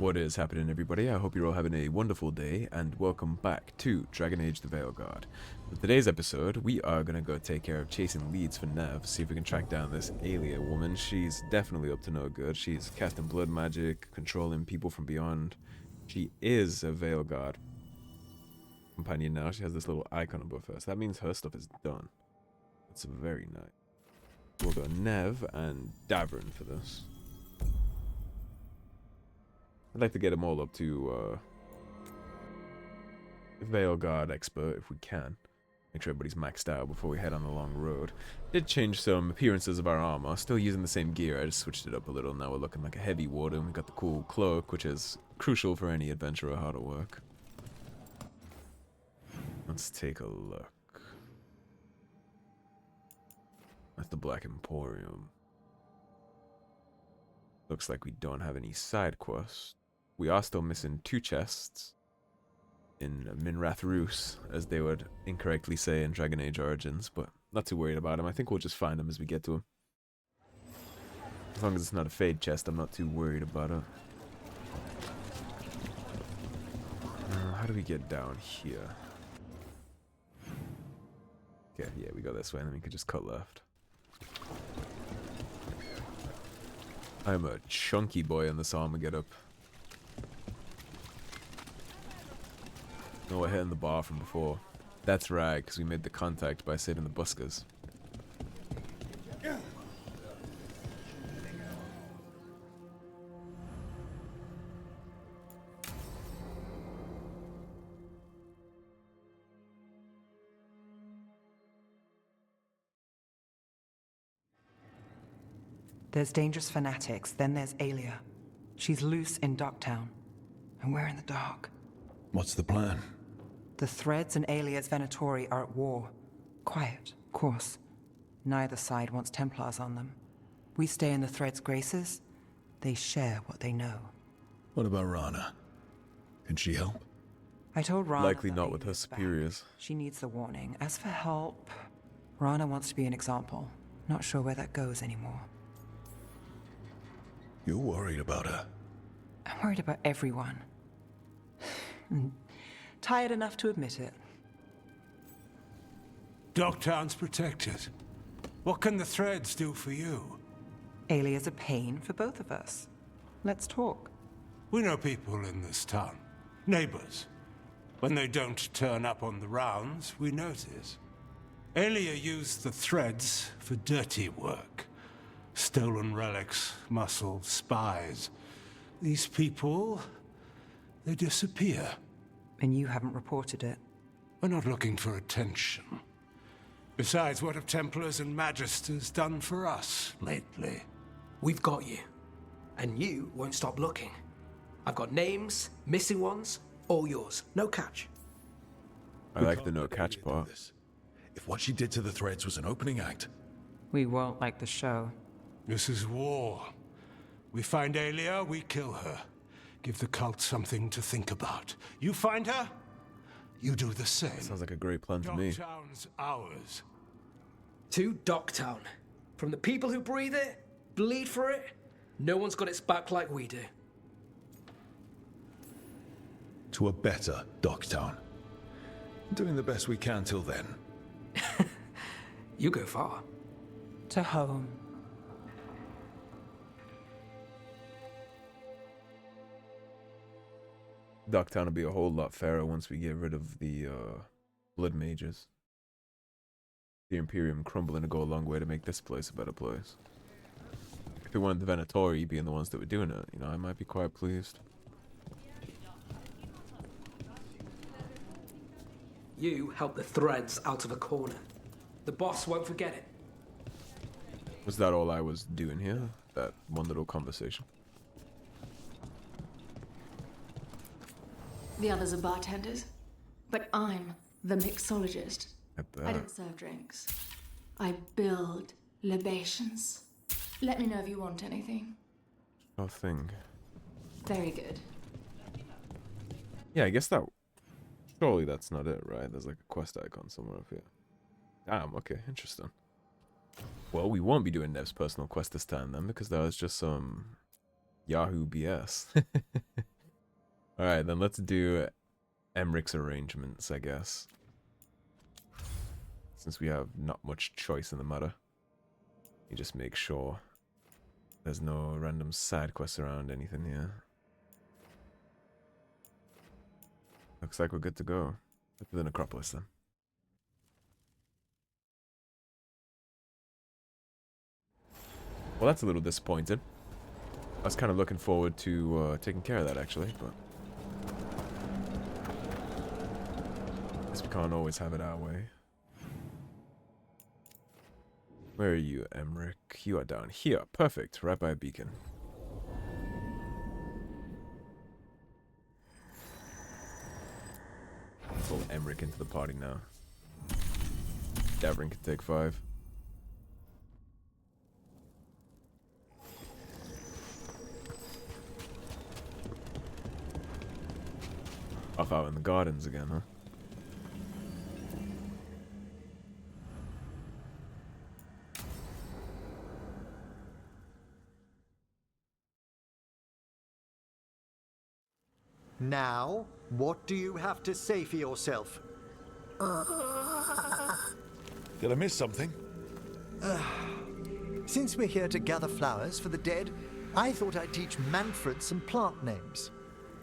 What is happening, everybody? I hope you're all having a wonderful day, and welcome back to Dragon Age the Veilguard. For today's episode, we are going to go take care of chasing leads for Nev, see if we can track down this Aelia woman. She's definitely up to no good. She's casting blood magic, controlling people from beyond. She is a Veilguard companion now. She has this little icon above her, so that means her stuff is done. It's very nice. We'll go Nev and Davern for this. I'd like to get them all up to Veilguard expert if we can. Make sure everybody's maxed out before we head on the long road. Did change some appearances of our armor. Still using the same gear, I just switched it up a little. Now we're looking like a heavy warden. We got the cool cloak, which is crucial for any adventurer how to work. Let's take a look. That's the Black Emporium. Looks like we don't have any side quests. We are still missing 2 chests in Minrath Roos, as they would incorrectly say in Dragon Age Origins, but not too worried about them. I think we'll just find them as we get to them. As long as it's not a Fade chest, I'm not too worried about it. How do we get down here? Okay, yeah, we go this way, and then we can just cut left. I'm a chunky boy in this armor getup. No, we're hitting the bar from before. That's right, because we made the contact by saving the buskers. There's dangerous fanatics, then there's Aelia. She's loose in Ducktown, and we're in the dark. What's the plan? The Threads and Aelia's Venatori are at war. Quiet, of course. Neither side wants Templars on them. We stay in the Threads' graces. They share what they know. What about Rana? Can she help? I told Rana Likely that not with her Aelia's back. superiors. She needs the warning. As for help, Rana wants to be an example. Not sure where that goes anymore. You're worried about her. I'm worried about everyone. Tired enough to admit it. Dogtown's protected. What can the Threads do for you? Aelia's a pain for both of us. Let's talk. We know people in this town. Neighbors. When they don't turn up on the rounds, we notice. Aelia used the Threads for dirty work. Stolen relics, muscle, spies. These people, they disappear. And you haven't reported it. We're not looking for attention. Besides, what have Templars and Magisters done for us lately? We've got you. And you won't stop looking. I've got names, missing ones, all yours. No catch. I like the no catch part. If what she did to the Threads was an opening act, We won't like the show. This is war. We find Aelia, we kill her. Give the cult something to think about. You find her, you do the same. Sounds like a great plan to me. Dogtown's ours. To Docktown. From the people who breathe it, bleed for it, no one's got its back like we do. to a better Docktown. Doing the best we can till then. You go far. To home. Ducktown will be a whole lot fairer once we get rid of the blood mages. The Imperium crumbling to go a long way to make this place a better place. If it weren't the Venatori being the ones that were doing it, you know, I might be quite pleased. You help the Threads out of a corner. The boss won't forget it. Was that all I was doing here? That one little conversation? The others are bartenders, but I'm the mixologist. At I that. don't serve drinks. I build libations. Let me know if you want anything. Oh, thing. Very good. Yeah, I guess that... Surely that's not it, right? There's like a quest icon somewhere up here. Damn, okay, interesting. Well, we won't be doing Nev's personal quest this time then, because that was just some Yahoo BS. Alright, then let's do Emmrich's arrangements, I guess. Since we have not much choice in the matter. You just make sure there's no random side quests around anything here. Looks like we're good to go. Up to the necropolis then. Well, that's a little disappointing. I was kind of looking forward to taking care of that, actually, but I guess we can't always have it our way. Where are you, Emmrich? You are down here. Perfect. Right by a beacon. Let's pull Emmrich into the party now. Davrin can take 5. Off out in the gardens again, huh? Now, what do you have to say for yourself? Did I miss something? Since we're here to gather flowers for the dead, I thought I'd teach Manfred some plant names.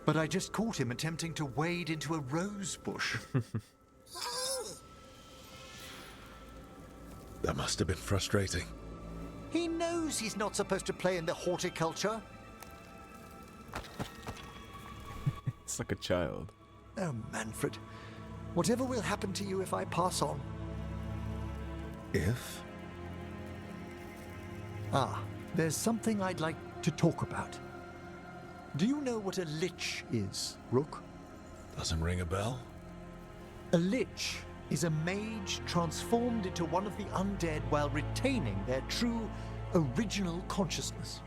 But I just caught him attempting to wade into a rose bush. That must have been frustrating. He knows he's not supposed to play in the horticulture. It's like a child. Oh, Manfred. Whatever will happen to you if I pass on? If? Ah, there's something I'd like to talk about. Do you know what a lich is, Rook? Doesn't ring a bell? A lich is a mage transformed into one of the undead while retaining their true, original consciousness.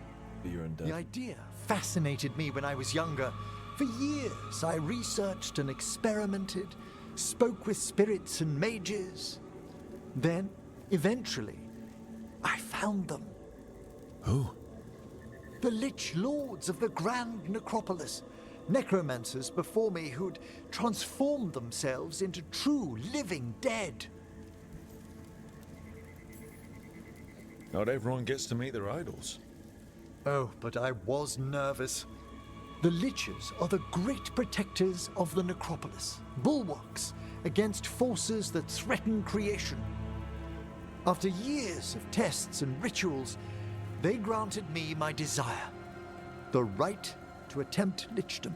You're undead. The idea fascinated me when I was younger. For years, I researched and experimented, spoke with spirits and mages. Then, eventually, I found them. Who? The Lich Lords of the Grand Necropolis. Necromancers before me who'd transformed themselves into true living dead. Not everyone gets to meet their idols. Oh, but I was nervous. The Liches are the great protectors of the Necropolis, bulwarks against forces that threaten creation. After years of tests and rituals, they granted me my desire, the right to attempt lichdom.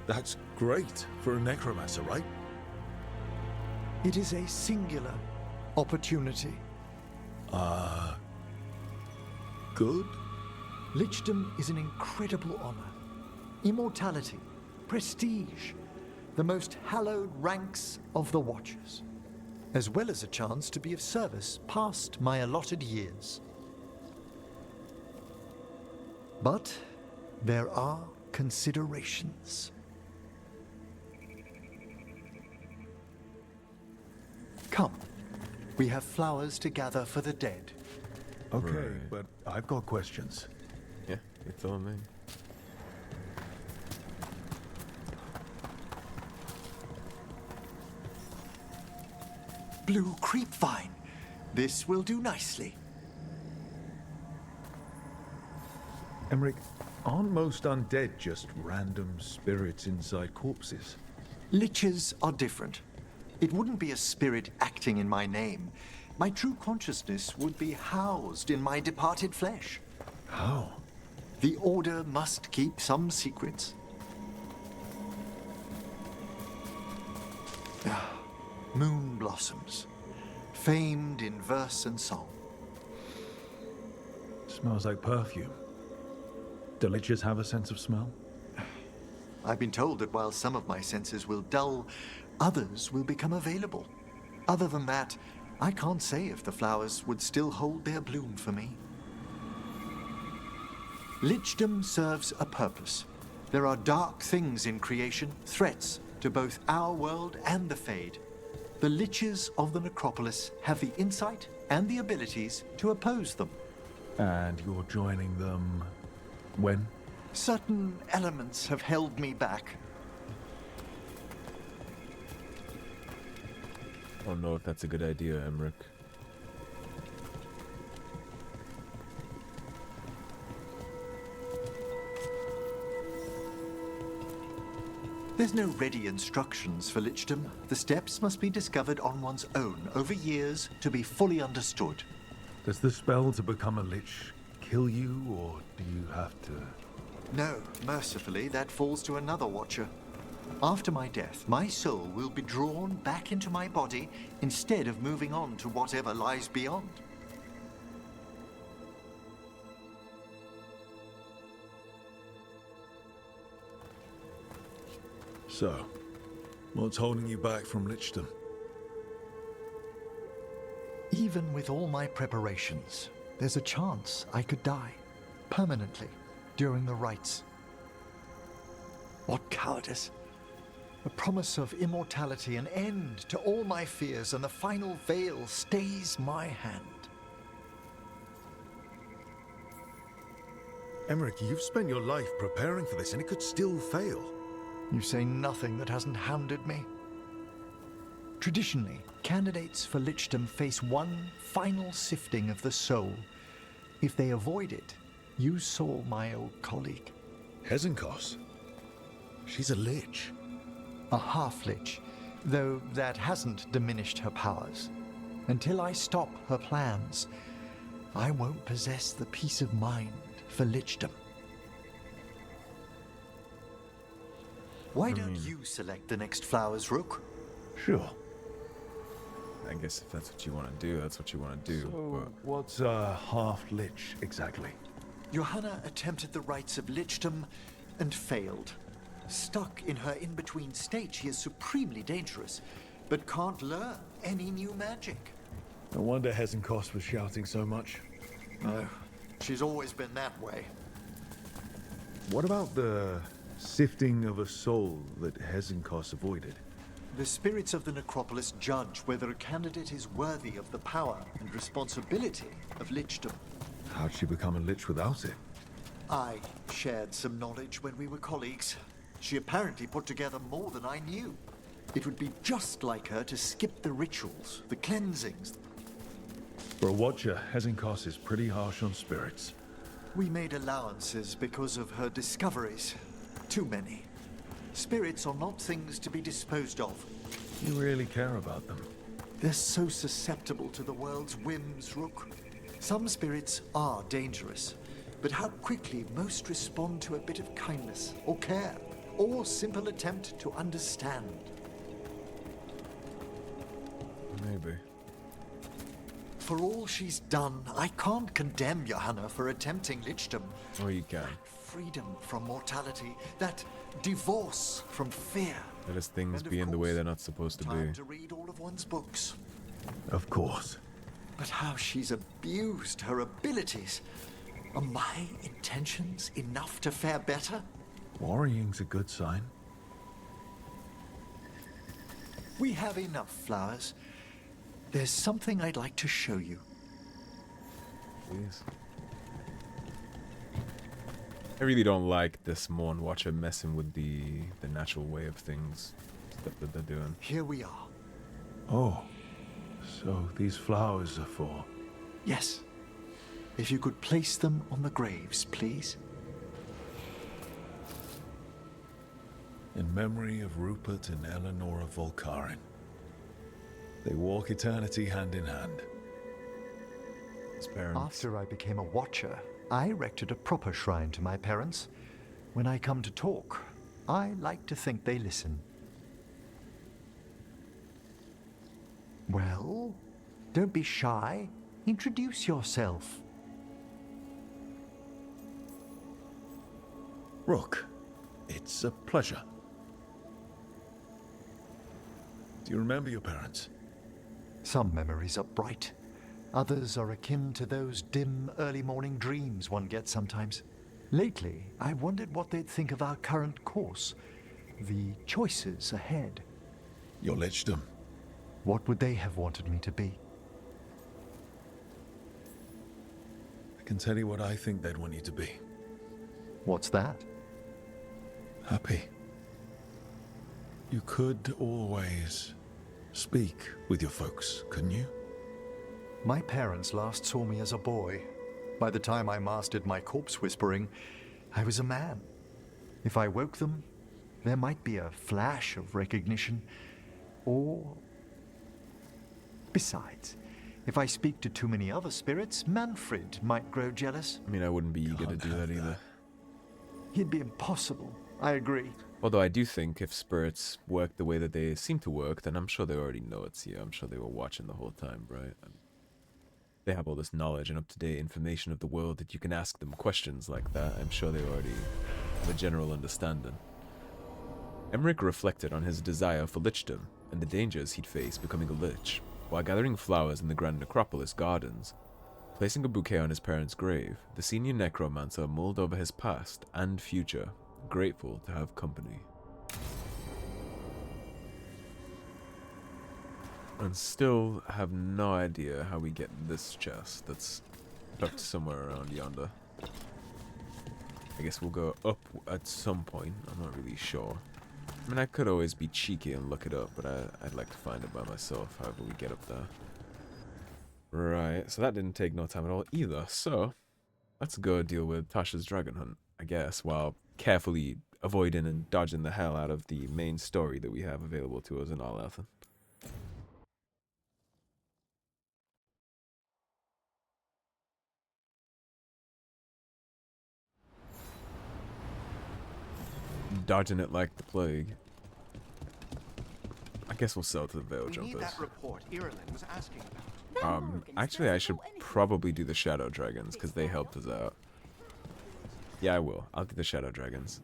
That's great for a necromancer, right? It is a singular opportunity. Good? Lichdom is an incredible honor. Immortality, prestige, the most hallowed ranks of the Watchers, as well as a chance to be of service past my allotted years. But there are considerations. Come, we have flowers to gather for the dead. Okay, Right. but I've got questions. Yeah, you're telling me. Blue creepvine. This will do nicely. Emmrich, aren't most undead just random spirits inside corpses? Liches are different. It wouldn't be a spirit acting in my name. My true consciousness would be housed in my departed flesh. How? The Order must keep some secrets. Moon blossoms, famed in verse and song. Smells like perfume. Do liches have a sense of smell? I've been told that while some of my senses will dull, others will become available. Other than that, I can't say if the flowers would still hold their bloom for me. Lichdom serves a purpose. There are dark things in creation, threats to both our world and the Fade. The Liches of the Necropolis have the insight and the abilities to oppose them. And you're joining them When? Certain elements have held me back. I don't know if that's a good idea, Emmrich. There's no ready instructions for lichdom. The steps must be discovered on one's own over years to be fully understood. Does the spell to become a lich kill you, or do you have to... No, mercifully, that falls to another watcher. After my death, my soul will be drawn back into my body instead of moving on to whatever lies beyond. So, what's holding you back from lichdom? Even with all my preparations, there's a chance I could die permanently during the rites. What cowardice! A promise of immortality, an end to all my fears, and the final veil stays my hand. Emmrich, you've spent your life preparing for this, and it could still fail. You say nothing that hasn't hounded me. Traditionally, candidates for lichdom face one final sifting of the soul. If they avoid it, you saw my old colleague. Hezenkos? She's a lich. A half-lich, though that hasn't diminished her powers. Until I stop her plans, I won't possess the peace of mind for lichdom. Why don't you select the next flowers, Rook? Sure. I guess if that's what you want to do, that's what you want to do. So, what's a half-lich exactly? Johanna attempted the rites of lichdom and failed. Stuck in her in-between state, she is supremely dangerous, but can't learn any new magic. No wonder Hezenkos was shouting so much. No, she's always been that way. What about the sifting of a soul that Hezenkos avoided? The spirits of the necropolis judge whether a candidate is worthy of the power and responsibility of lichdom. How'd she become a lich without it? I shared some knowledge when we were colleagues. She apparently put together more than I knew. It would be just like her to skip the rituals, the cleansings. For a watcher, Hezenkos is pretty harsh on spirits. We made allowances because of her discoveries. Too many. Spirits are not things to be disposed of. You really care about them. They're so susceptible to the world's whims, Rook. Some spirits are dangerous, but how quickly most respond to a bit of kindness or care, or simple attempt to understand. Maybe. For all she's done, I can't condemn Johanna for attempting lichdom. Or you can. Freedom from mortality, that divorce from fear. Let us things And of be in the way course, they're not supposed to be. time to read all of one's books. Of course. But how she's abused her abilities. Are my intentions enough to fare better? Worrying's a good sign. We have enough flowers. There's something I'd like to show you. Please. I really don't like this Morn Watcher messing with the natural way of things, stuff that they're doing. Here we are. Oh, so these flowers are for... Yes. If you could place them on the graves, please. In memory of Rupert and Eleanor Volcarin. They walk eternity hand in hand. His parents. After I became a watcher, I erected a proper shrine to my parents. When I come to talk, I like to think they listen. Well, don't be shy. Introduce yourself. Rook, it's a pleasure. Do you remember your parents? Some memories are bright. Others are akin to those dim early morning dreams one gets sometimes. Lately, I wondered what they'd think of our current course, the choices ahead. Your lichdom. What would they have wanted me to be? I can tell you what I think they'd want you to be. What's that? Happy. You could always speak with your folks, couldn't you? My parents last saw me as a boy. By the time I mastered my corpse whispering, I was a man. If I woke them, there might be a flash of recognition, or... Besides, if I speak to too many other spirits, Manfred might grow jealous. I mean, I wouldn't be eager to do that either. He'd be impossible. I agree. Although I do think if spirits work the way that they seem to work, then I'm sure they already know it's you. I'm sure they were watching the whole time, right? They have all this knowledge and up-to-date information of the world that you can ask them questions like that. I'm sure they already have a general understanding. Emmrich reflected on his desire for lichdom and the dangers he'd face becoming a lich, while gathering flowers in the Grand Necropolis gardens. Placing a bouquet on his parents' grave, the senior necromancer mulled over his past and future, grateful to have company. And still have no idea how we get this chest that's tucked somewhere around yonder. I guess we'll go up at some point, I'm not really sure. I mean, I could always be cheeky and look it up, but I'd like to find it by myself, however we get up there. Right, so that didn't take no time at all either, so let's go deal with Taash's dragon hunt, I guess, while carefully avoiding and dodging the hell out of the main story that we have available to us in Alethan. Dodging it like the plague. I guess we'll sell to the Veil Jumpers. That report Irulan was asking about. Actually, I should probably do the Shadow Dragons, because they helped us out. Yeah, I will. I'll do the Shadow Dragons.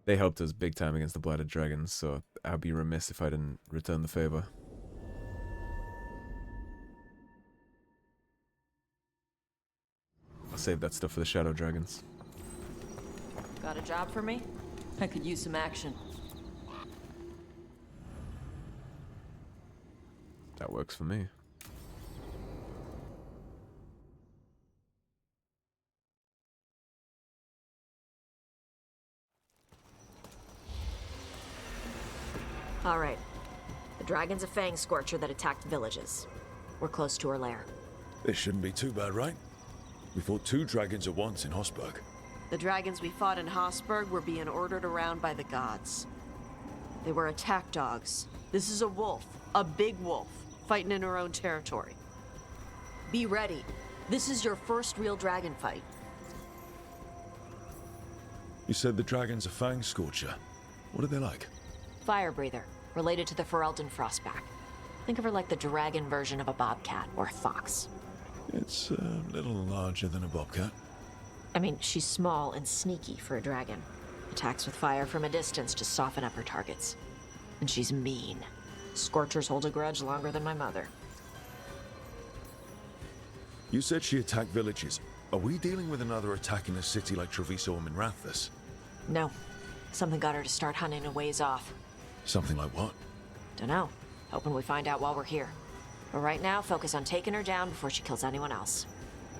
They helped us big time against the Blighted Dragons, so I'd be remiss if I didn't return the favor. I'll save that stuff for the Shadow Dragons. Got a job for me? I could use some action. That works for me. All right. The dragon's a fang scorcher that attacked villages. We're close to her lair. This shouldn't be too bad, right? We fought 2 dragons at once in Hosberg. The dragons we fought in Hosberg were being ordered around by the gods. They were attack dogs. This is a wolf, a big wolf, fighting in her own territory. Be ready. This is your first real dragon fight. You said the dragon's a fang scorcher. What are they like? Fire breather, related to the Ferelden Frostback. Think of her like the dragon version of a bobcat or a fox. It's a little larger than a bobcat. I mean, she's small and sneaky for a dragon. Attacks with fire from a distance to soften up her targets. And she's mean. Scorchers hold a grudge longer than my mother. You said she attacked villages. Are we dealing with another attack in a city like Treviso or Minrathous? No. Something got her to start hunting a ways off. Something like what? Dunno. Hoping we find out while we're here. But right now, focus on taking her down before she kills anyone else.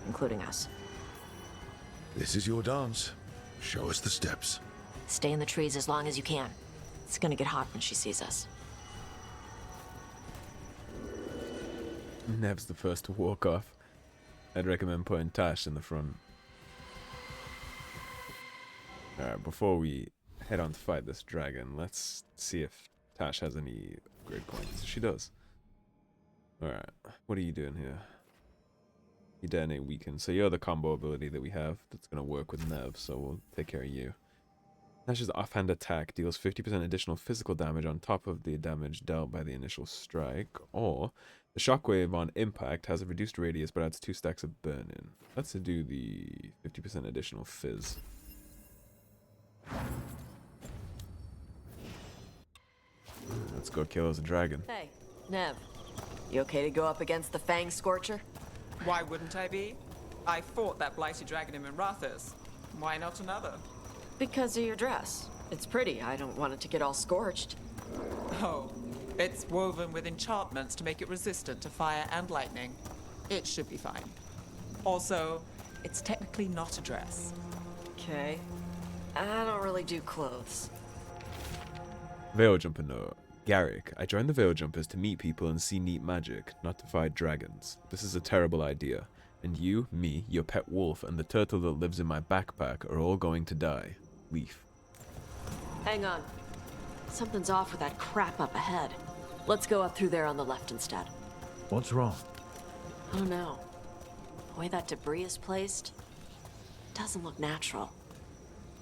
Including us. This is your dance. Show us the steps. Stay in the trees as long as you can. It's gonna get hot when she sees us. Nev's the first to walk off. I'd recommend putting Taash in the front. Alright, before we head on to fight this dragon, let's see if Taash has any upgrade points. She does. Alright, what are you doing here? You detonate weaken. So you're the combo ability that we have that's going to work with Nev, so we'll take care of you. Tash's offhand attack deals 50% additional physical damage on top of the damage dealt by the initial strike, or the shockwave on impact has a reduced radius but adds 2 stacks of burn-in. Let's do the 50% additional fizz. Let's go kill us a dragon. Hey, Nev. You okay to go up against the Fang Scorcher? Why wouldn't I be? I fought that blighted dragon in Minrathous. Why not another? Because of your dress. It's pretty. I don't want it to get all scorched. Oh, it's woven with enchantments to make it resistant to fire and lightning. It should be fine. Also, it's technically not a dress. Okay. I don't really do clothes. Veil Jumper note. Garrick, I joined the Veil Jumpers to meet people and see neat magic, not to fight dragons. This is a terrible idea. And you, me, your pet wolf, and the turtle that lives in my backpack are all going to die. Leaf. Hang on. Something's off with that crap up ahead. Let's go up through there on the left instead. What's wrong? I don't know. The way that debris is placed doesn't look natural.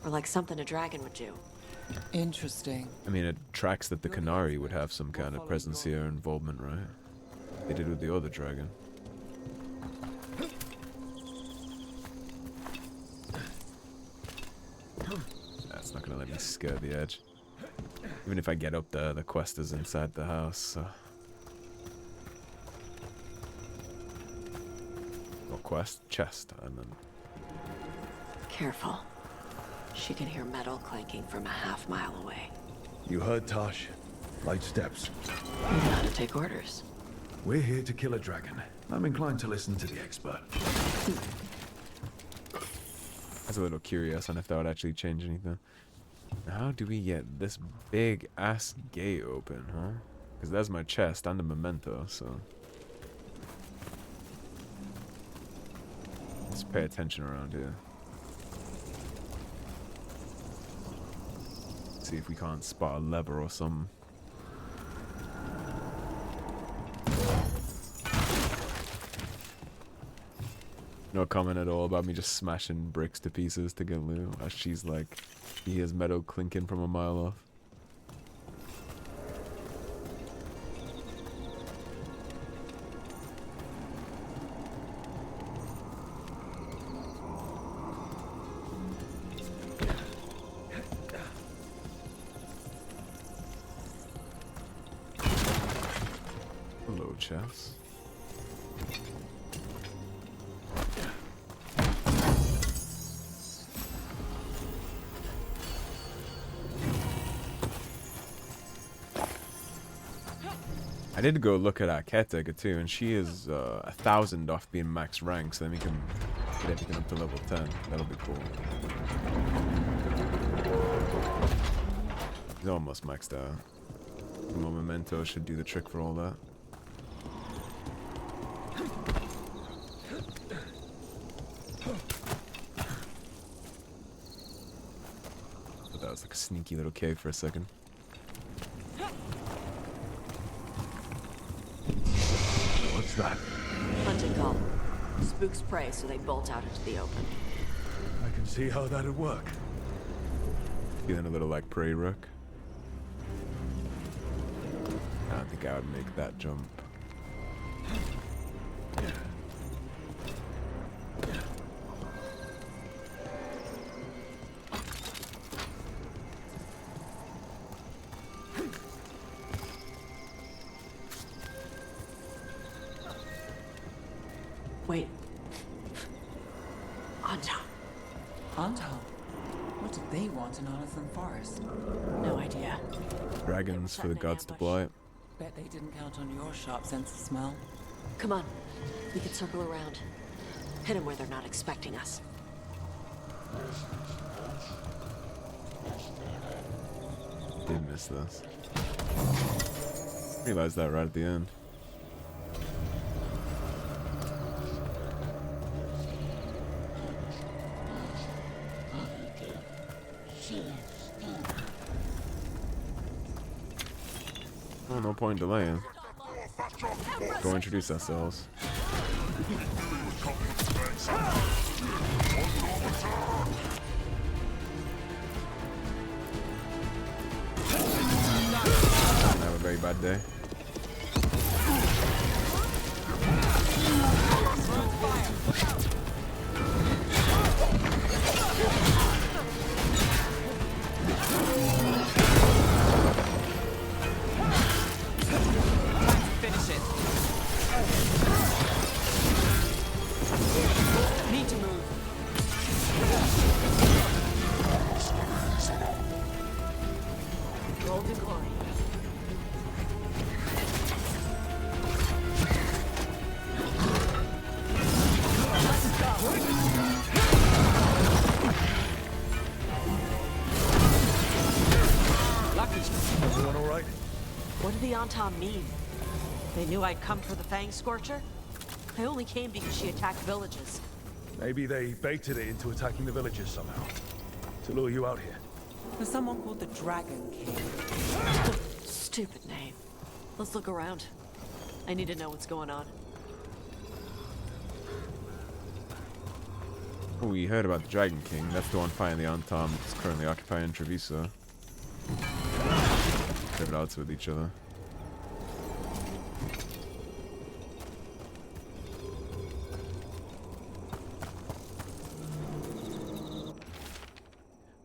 Or like something a dragon would do. Interesting. I mean, it tracks that the Canary would have some kind of presence here, involvement, right? They did with the other dragon. That's not gonna let me scare the edge. Even if I get up there, the quest is inside the house, so... Well, quest? Chest, I meant. Careful. She can hear metal clanking from a half-mile away. You heard Taash. Light steps. You know how to take orders. We're here to kill a dragon. I'm inclined to listen to the expert. I was a little curious on if that would actually change anything. How do we get this big-ass gate open, huh? Because there's my chest and a memento, so... Let's pay attention around here. See if we can't spot a lever or something. No comment at all about me just smashing bricks to pieces to get loot. As she's like, he hears metal clinking from a mile off. Hello, chest. I did go look at our caretaker too, and she is 1,000 off being max rank, so then we can get everything up to level 10. That'll be cool. He's almost maxed out. More memento should do the trick for all that. But that was like a sneaky little cave for a second. What's that? Hunting call. Spooks prey, so they bolt out into the open. I can see how that'd work. Feeling a little like prey Rook. I don't think I would make that jump. Wait. Anto. Anto? What did they want in Artisan Forest? No idea. Dragons for the gods to blight. Bet they didn't count on your sharp sense of smell. Come on. We can circle around. Hit them where they're not expecting us. Did miss this. Realized that right at the end. Oh, no point delaying. Go introduce ourselves. Have a very bad day. Finish it. Need to move. Roll to glory. Antom mean? They knew I'd come for the Fang Scorcher? I only came because she attacked villages. Maybe they baited it into attacking the villagers somehow. To lure you out here. There's someone called the Dragon King. Stupid name. Let's look around. I need to know what's going on. We heard about the Dragon King. That's the one fighting the Antom that's currently occupying Treviso. They're at odds with each other.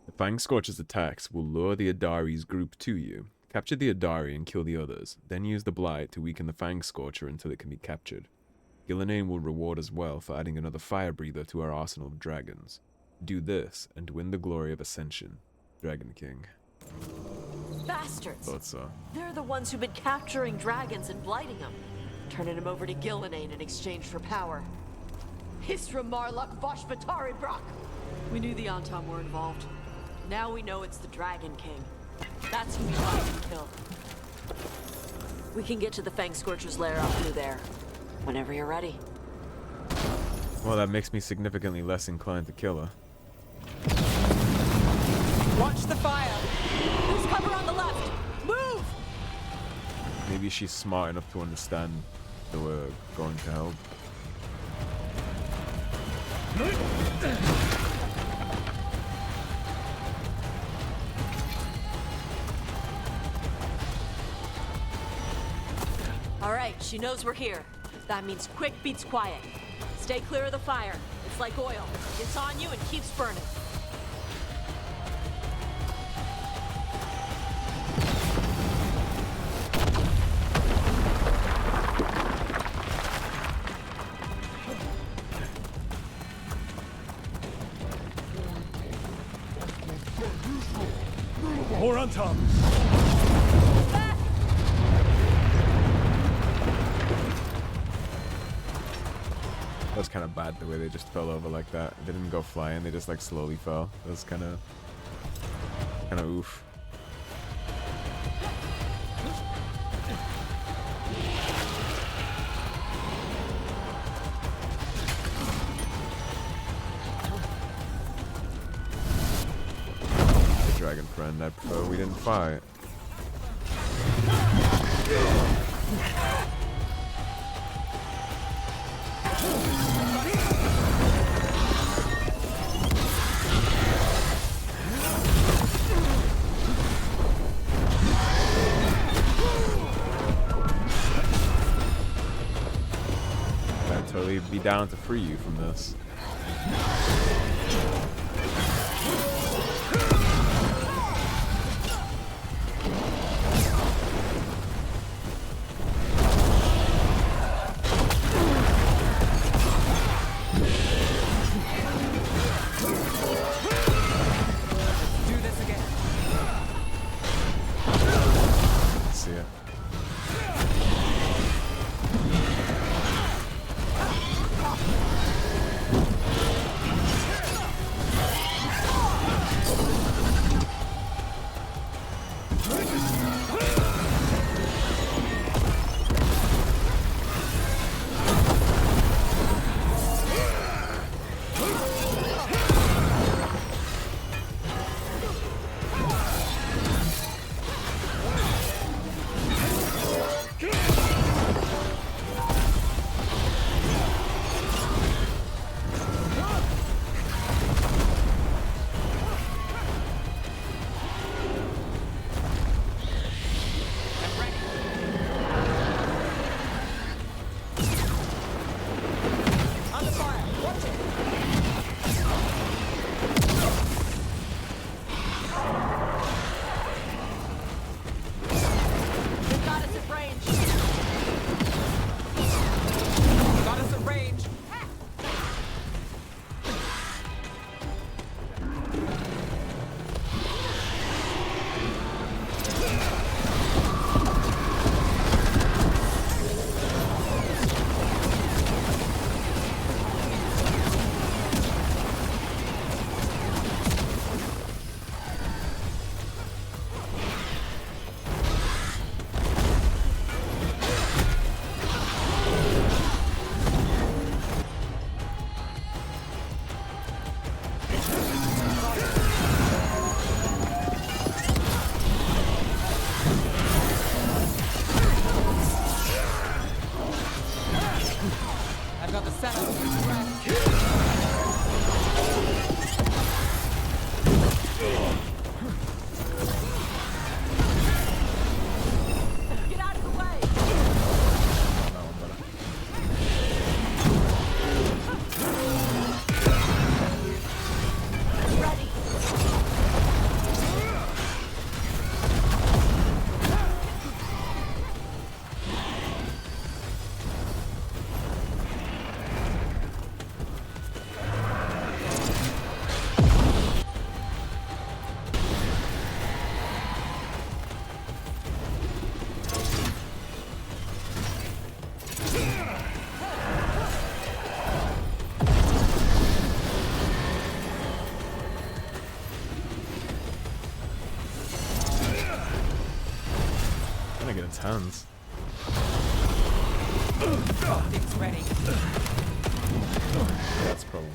The Fang Scorcher's attacks will lure the Adari's group to you. Capture the Adari and kill the others, then use the Blight to weaken the Fang Scorcher until it can be captured. Gillenane will reward as well for adding another fire breather to our arsenal of dragons. Do this, and win the glory of Ascension. Dragon King. Bastards! Thought so. They're the ones who've been capturing dragons and blighting them. Turning them over to Gillenane in exchange for power. Hisra Marluk Voshvatari Brock! We knew the Antom were involved. Now we know it's the Dragon King. That's who we want to kill. We can get to the Fang Scorcher's lair up through there. Whenever you're ready. Well, that makes me significantly less inclined to kill her. Watch the fire! There's cover on the left! Move! Maybe she's smart enough to understand that we're going to help. Alright, she knows we're here. That means quick beats quiet. Stay clear of the fire. It's like oil. It's on you and keeps burning. More on top! That was kind of bad the way they just fell over like that. They didn't go flying, they just like slowly fell. That was kind of oof. The dragon friend, I prefer we didn't fight. I'd totally be down to free you from this. I've got the setup. Get out of the way! Ready. Trying to get its hands. Optics ready. That's a problem.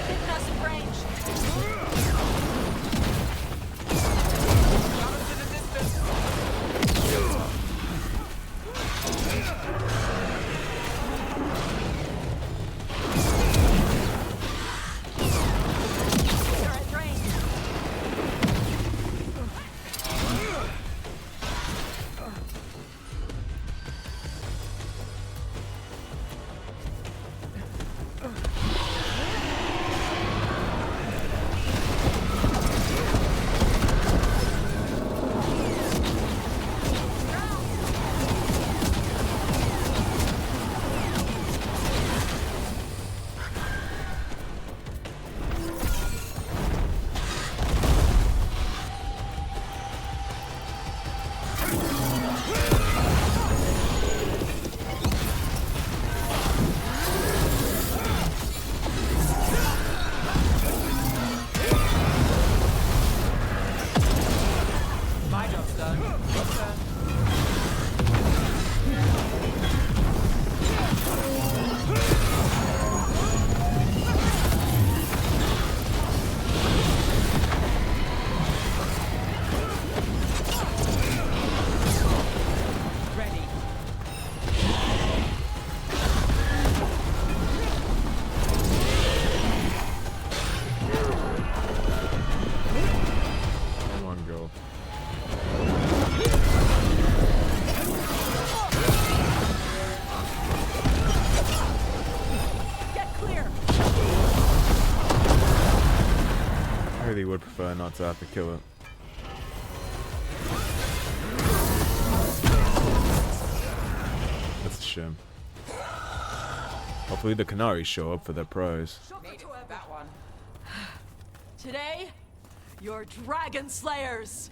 Hitting us in range. Got us in the distance. They're at range. My job's done. Your turn. Ready. Come on, girl. Get clear. I really would prefer not to have to kill it. That's a shame. Hopefully the Canaries show up for their prize. Made it for that one. Today, you're dragon slayers.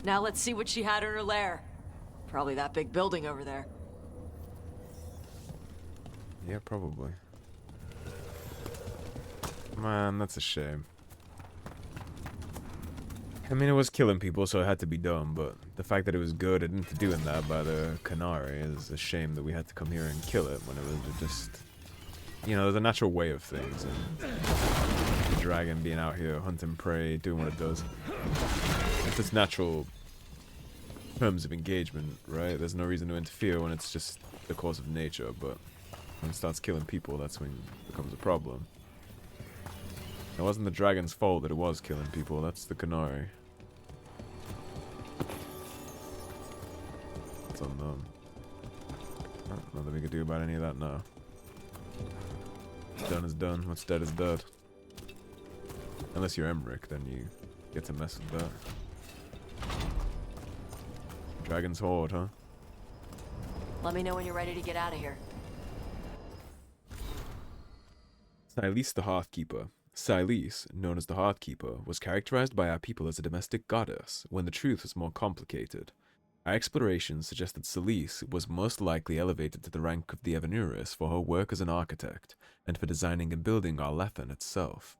Now let's see what she had in her lair. Probably that big building over there. Yeah, probably. Man, that's a shame. I mean, it was killing people, so it had to be done, but the fact that it was good and into doing that by the Canary is a shame that we had to come here and kill it when it was just... You know, there's a natural way of things, and the dragon being out here hunting prey, doing what it does. It's its natural terms of engagement, right? There's no reason to interfere when it's just the course of nature, but when it starts killing people, that's when it becomes a problem. It wasn't the dragon's fault that it was killing people, that's the Canary. It's on them. Nothing we can do about any of that now. What's done is done, what's dead is dead. Unless you're Emmrich, then you Get to mess with that. Dragon's Horde, huh? Let me know when you're ready to get out of here. Silis the Hearthkeeper. Silis, known as the Hearthkeeper, was characterized by our people as a domestic goddess, when the truth was more complicated. Our explorations suggest that Silis was most likely elevated to the rank of the Evanuris for her work as an architect, and for designing and building Arlethan itself.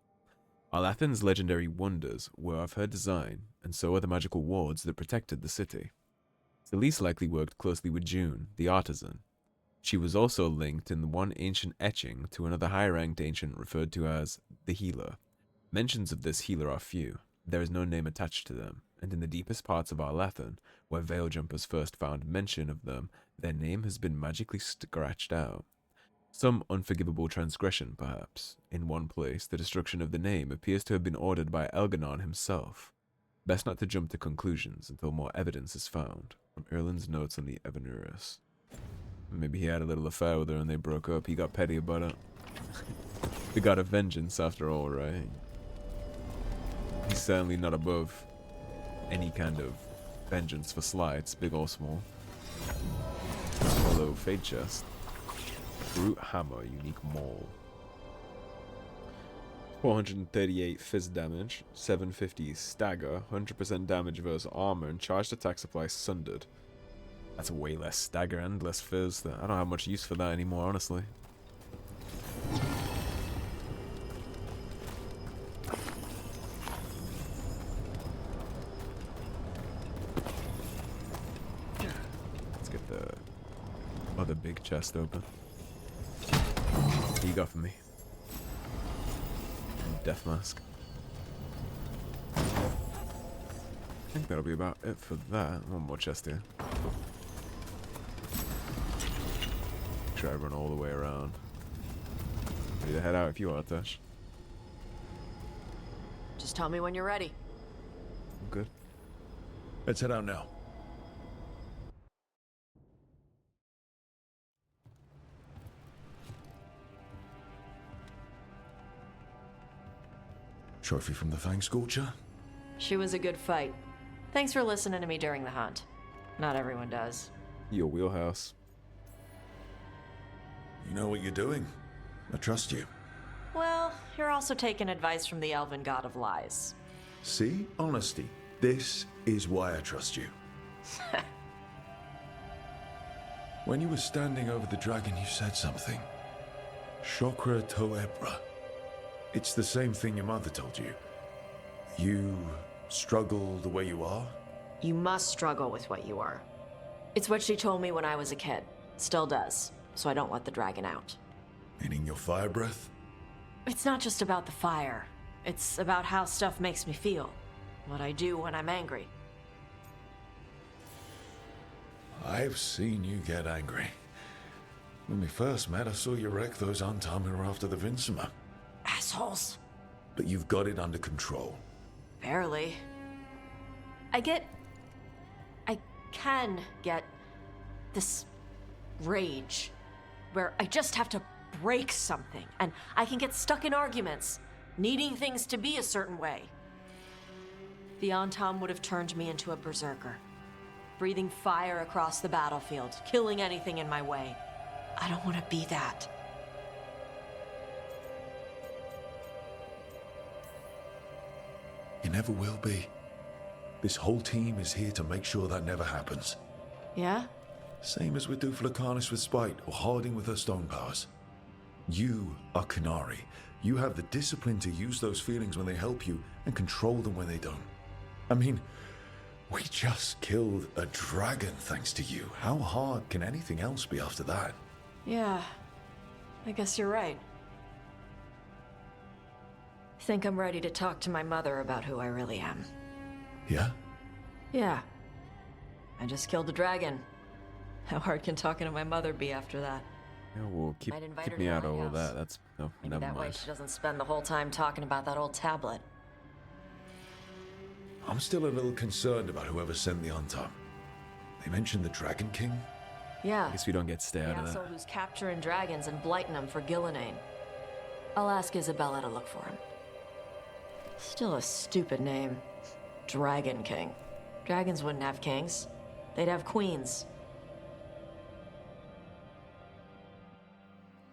Arlethan's legendary wonders were of her design, and so are the magical wards that protected the city. Silis likely worked closely with June, the artisan. She was also linked in one ancient etching to another high-ranked ancient referred to as the Healer. Mentions of this healer are few. There is no name attached to them, and in the deepest parts of Arlethan, where Veiljumpers first found mention of them, their name has been magically scratched out. Some unforgivable transgression, perhaps. In one place, the destruction of the name appears to have been ordered by Elganon himself. Best not to jump to conclusions until more evidence is found. From Erlin's notes on the Evanuris. Maybe he had a little affair with her and they broke up. He got petty about it. The god of vengeance, after all, right? He's certainly not above any kind of vengeance for slights, big or small. Hello, Fade Chest. Brute Hammer, unique maul. 438 fizz damage, 750 stagger, 100% damage versus armor, and charged attack supply sundered. That's way less stagger and less fizz. I don't have much use for that anymore, honestly. Let's get the other big chest open. What you got for me? Death mask. I think that'll be about it for that. One more chest here. Try to run all the way around. Ready to head out if you are, Taash. Just tell me when you're ready. I'm good. Let's head out now. Trophy from the Fang Scorcher? She was a good fight. Thanks for listening to me during the hunt. Not everyone does. Your wheelhouse. You know what you're doing. I trust you. Well, you're also taking advice from the elven god of lies. See? Honesty. This is why I trust you. When you were standing over the dragon, you said something. Chakra Toebra. It's the same thing your mother told you. You struggle the way you are? You must struggle with what you are. It's what she told me when I was a kid. Still does. So I don't let the dragon out. Meaning your fire breath? It's not just about the fire. It's about how stuff makes me feel. What I do when I'm angry. I've seen you get angry. When we first met, I saw you wreck those Antam who were after the Vincima. Assholes. But you've got it under control. Barely. I can get this rage where I just have to break something and I can get stuck in arguments, needing things to be a certain way. The Antam would have turned me into a berserker, breathing fire across the battlefield, killing anything in my way. I don't want to be that. You never will be. This whole team is here to make sure that never happens. Yeah? Same as with Duflacanis with Spite, or Harding with her stone powers. You are Canary. You have the discipline to use those feelings when they help you, and control them when they don't. I mean, we just killed a dragon thanks to you. How hard can anything else be after that? Yeah. I guess you're right. I think I'm ready to talk to my mother about who I really am. Yeah? Yeah. I just killed a dragon. How hard can talking to my mother be after that? Yeah, well, keep me out of all that. That's no, Maybe never that way mind. she doesn't spend the whole time talking about that old tablet. I'm still a little concerned about whoever sent the Antam. They mentioned the Dragon King? Yeah. I guess we don't get stay The out of asshole that. who's capturing dragons and blighting them for Gillinane. I'll ask Isabella to look for him. Still a stupid name. Dragon King. Dragons wouldn't have kings. They'd have queens.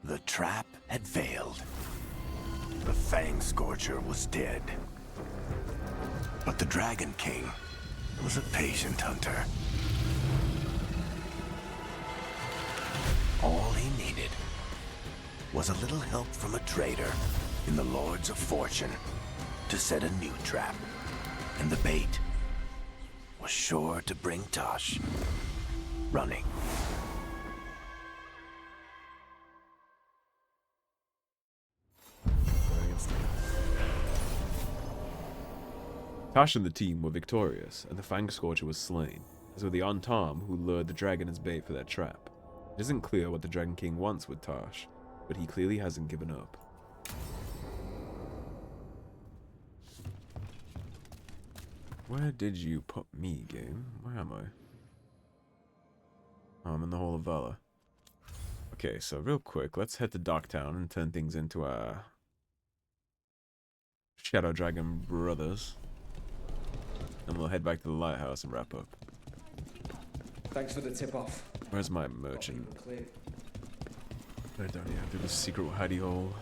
The trap had failed. The Fang Scorcher was dead. But the Dragon King was a patient hunter. All he needed was a little help from a trader in the Lords of Fortune to set a new trap. And the bait was sure to bring Taash running. Taash and the team were victorious, and the Fang Scorcher was slain, as were the Antam who lured the dragon as bait for their trap. It isn't clear what the Dragon King wants with Taash, but he clearly hasn't given up. Where did you put me, game? Where am I? Oh, I'm in the Hall of Valor. Okay, so real quick, let's head to Darktown and turn things into our Shadow Dragon brothers. And we'll head back to the lighthouse and wrap up. Thanks for the tip-off. Where's my merchant? Right down here, through the secret hidey hole.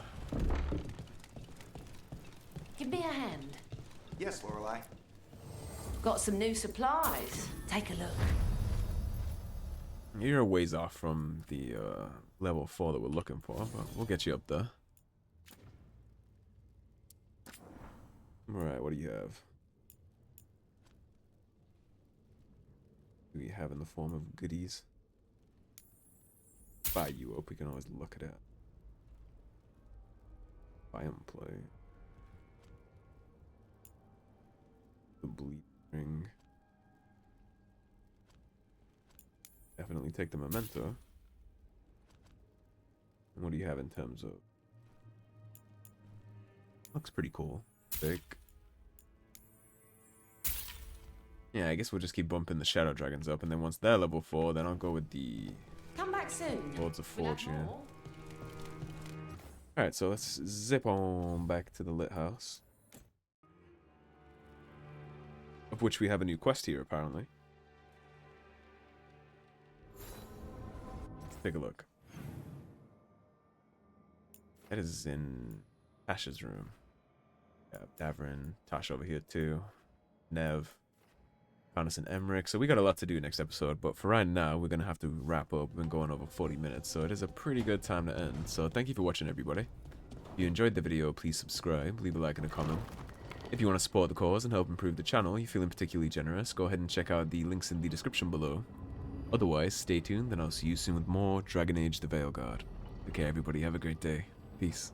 Give me a hand. Yes, Lorelei. Got some new supplies. Take a look. You're a ways off from the level 4 that we're looking for, but we'll get you up there. Alright, what do you have? What do you have in the form of goodies? Buy you up, we can always look at it. Buy and play. The bleed ring. Definitely take the memento. And what do you have in terms of? Looks pretty cool. Big. Yeah, I guess we'll just keep bumping the Shadow Dragons up, and then once they're level 4, then I'll go with the Come back soon. Lords of Fortune. Alright, so let's zip on back to the Lit House. Of which we have a new quest here, apparently. Let's take a look. That is in Taash's room. Yeah, Davrin, Taash over here too. Nev. And Emmrich. So we got a lot to do next episode, but for right now we're gonna have to wrap up. We've been going over 40 minutes, so it is a pretty good time to end. So thank you for watching, everybody. If you enjoyed the video, please subscribe, leave a like and a comment. If you want to support the cause and help improve the channel, you're feeling particularly generous, go ahead and check out the links in the description below. Otherwise, stay tuned and I'll see you soon with more Dragon Age the Veilguard. Okay, everybody, have a great day. Peace.